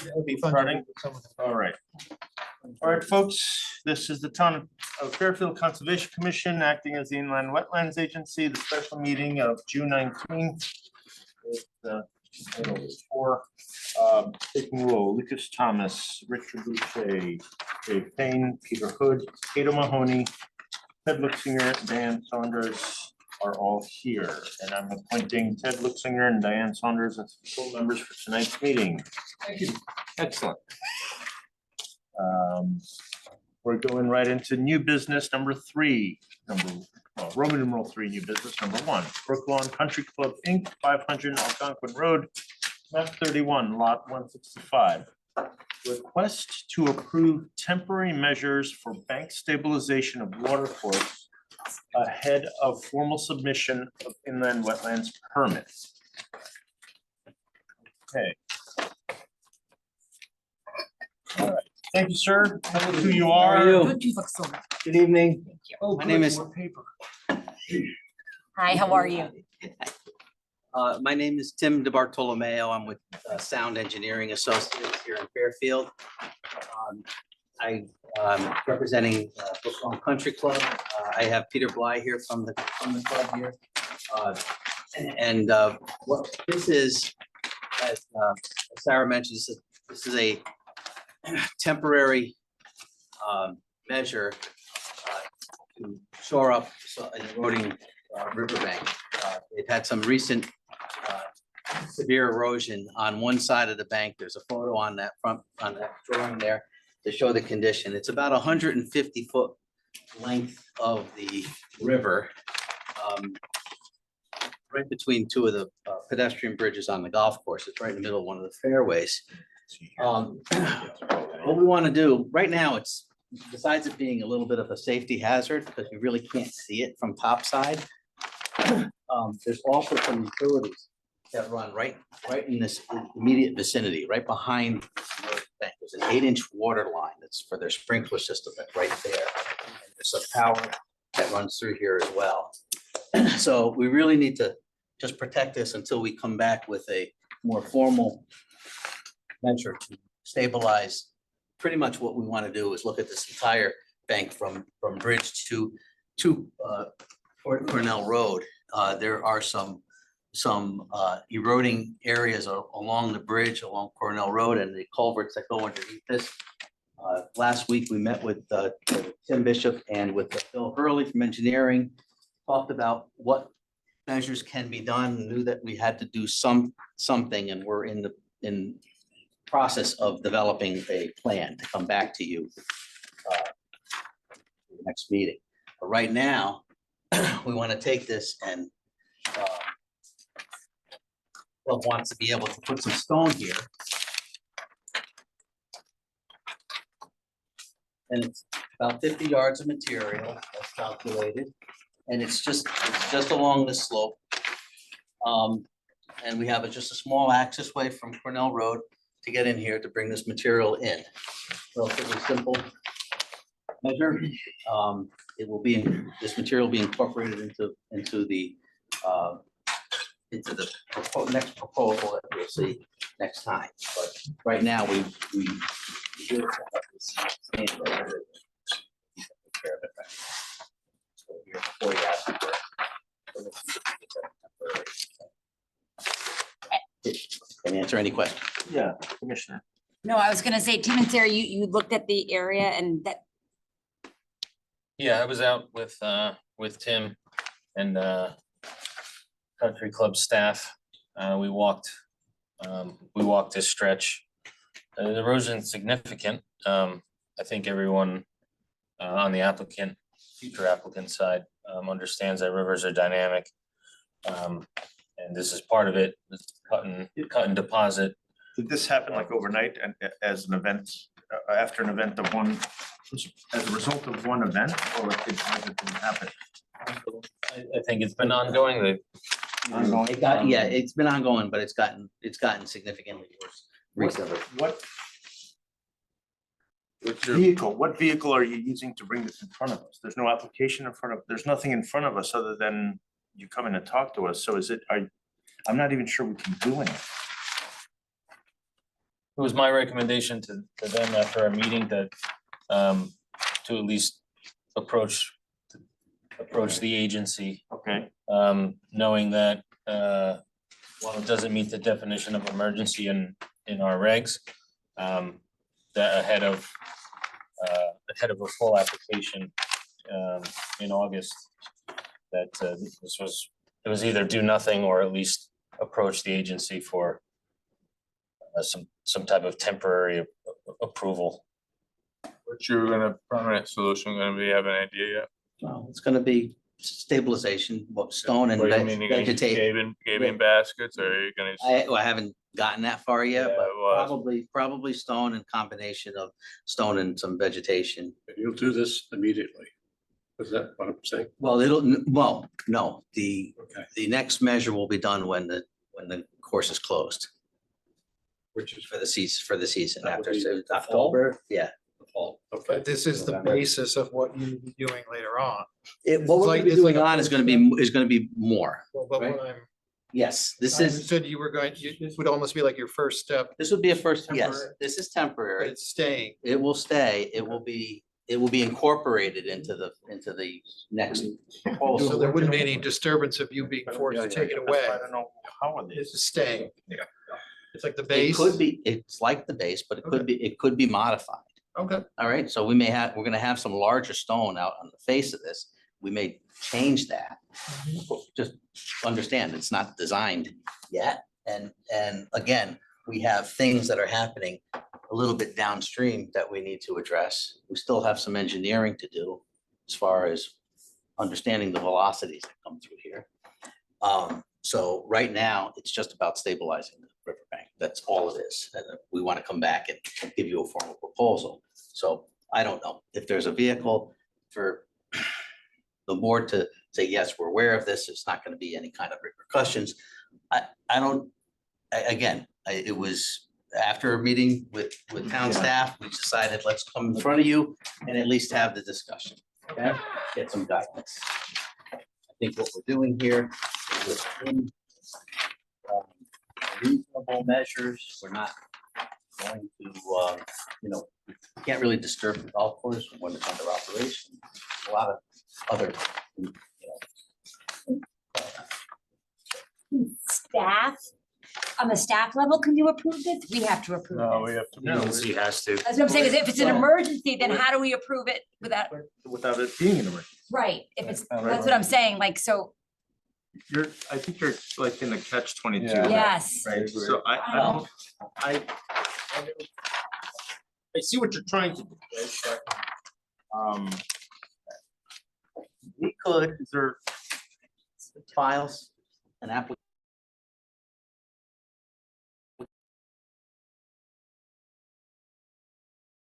It'll be starting. All right. All right, folks, this is the Town of Fairfield Conservation Commission acting as the Inland Wetlands Agency, the special meeting of June 19th. For taking roll, Lucas Thomas, Richard Boucher, Dave Payne, Peter Hood, Kato Mahoney, Ted Luxinger, Dan Saunders are all here, and I'm appointing Ted Luxinger and Diane Saunders as full members for tonight's meeting. Thank you. Excellent. We're going right into new business number 3. Roman numeral 3, new business number 1. Brooklawn Country Club Inc., 500 Algonquin Road, map 31, lot 165. Request to approve temporary measures for bank stabilization of watercourse ahead of formal submission of inland wetlands permits. Okay. All right. Thank you, sir. Tell us who you are. How are you? Good, you look so much. Good evening. Oh, My good, name is- more paper. Hi, how are you? My name is Tim DeBartolomeo. I'm with Sound Engineering Associates here in Fairfield. I'm representing Brooklawn Country Club. I have Peter Bly here from the club here. What this is, as Sarah mentioned, this is a temporary measure to shore up an eroding riverbank. They've had some recent severe erosion on one side of the bank. There's a photo on that drawing there to show the condition. It's about 150-foot length of the river, right between two of the pedestrian bridges on the golf course. It's right in the middle of one of the fairways. What we want to do right now, it's besides it being a little bit of a safety hazard because we really can't see it from topside. There's also some utilities that run right in this immediate vicinity, right behind the bank. There's an 8-inch water line that's for their sprinkler system that's right there. And there's some power that runs through here as well. So we really need to just protect this until we come back with a more formal measure to stabilize. Pretty much what we want to do is look at this entire bank from bridge to Cornell Road. There are some eroding areas along the bridge along Cornell Road and the culverts that go underneath this. Last week we met with Tim Bishop and with Phil Hurley from engineering, talked about what measures can be done, knew that we had to do something, and we're in the process of developing a plan to come back to you next meeting. But right now, we want to take this and wants to be able to put some stone here. And it's about 50 yards of material that's calculated. And it's just along this slope. And we have just a small access way from Cornell Road to get in here to bring this material in. Relatively simple measure. It will be this material will be incorporated into the next proposal that we'll see next time. But right now we do have this standard right here. Take care of it, right? So here, before you ask for it. Can I answer any questions? Yeah, Commissioner. No, I was gonna say, Tim and Sarah, you looked at the area and that. Yeah, I was out with Tim and Country Club staff. We walked this stretch. The erosion is significant. I think everyone on the future applicant side understands that rivers are dynamic. And this is part of it, cut and deposit. Did this happen like overnight and as an event, after an event of one, as a result of one event, or it didn't happen? I think it's been ongoing. It's been ongoing, but it's gotten significantly worse recently. What vehicle are you using to bring this in front of us? There's no application in front of, there's nothing in front of us other than you come in and talk to us. So I'm not even sure we can do anything. was my recommendation to them after our meeting that, to at least approach the agency, Okay, knowing that, while it doesn't meet the definition of emergency in our regs, that ahead of a full application, in August, that, it was either do nothing or at least approach the agency for some type of temporary approval. What's your permanent solution gonna be? Have an idea yet? Well, it's gonna be stabilization, stone and What do you mean, you're gonna use vegetation. Gaving baskets, or are you gonna? I haven't gotten that far yet, Yeah, but well, probably stone and combination of stone and some vegetation. You'll do this immediately. Is that what I'm saying? Well, no, the next measure will be done when the course is closed Which is for the season That would after be so the fall? October, yeah. the fall. Okay. But this is the basis of what you will be doing later on. What we're like- gonna be it's like doing a on is first gonna be more. Well, but Right. what I'm, Yes, this I is, understood you were going, this would almost be like your first step, this would be a first, yes, Temporary. this is but temporary. it's staying. It will stay, it will be incorporated into the next So proposal. there wouldn't be any disturbance of you being forced to take it away. I don't know how it This is. is staying. It's like the It base. could be, it's like the base, but it could be modified. Okay, All right, so we're gonna have some larger stone out on the face of this. We may change that. Just understand, it's not designed yet. And again, we have things that are happening a little bit downstream that we need to address. We still have some engineering to do as far as understanding the velocities that come through here. So right now, it's just about stabilizing the riverbank. That's all it is. And we want to come back and give you a formal proposal. So I don't know if there's a vehicle for the board to say, yes, we're aware of this. It's not going to be any kind of repercussions. It was after a meeting with town Yeah. staff, we decided, let's come in front of you and at least have the discussion. Okay, get some guidance. I think what we're doing here is within reasonable measures. We're not going to, we can't really disturb the golf course when it's under operation. A lot of other, Staff, on the staff level, can you approve this? We have to approve No, we this. have to. No, Agency has to. That's what I'm saying, is if it's an emergency, then how do we approve it without, Without it being an emergency. right, if it's, Right. that's what I'm saying, like, so, I think you're like in the catch 22. Yeah. yes. Right, so I see what you're trying to do, right, but, we could is there, files an application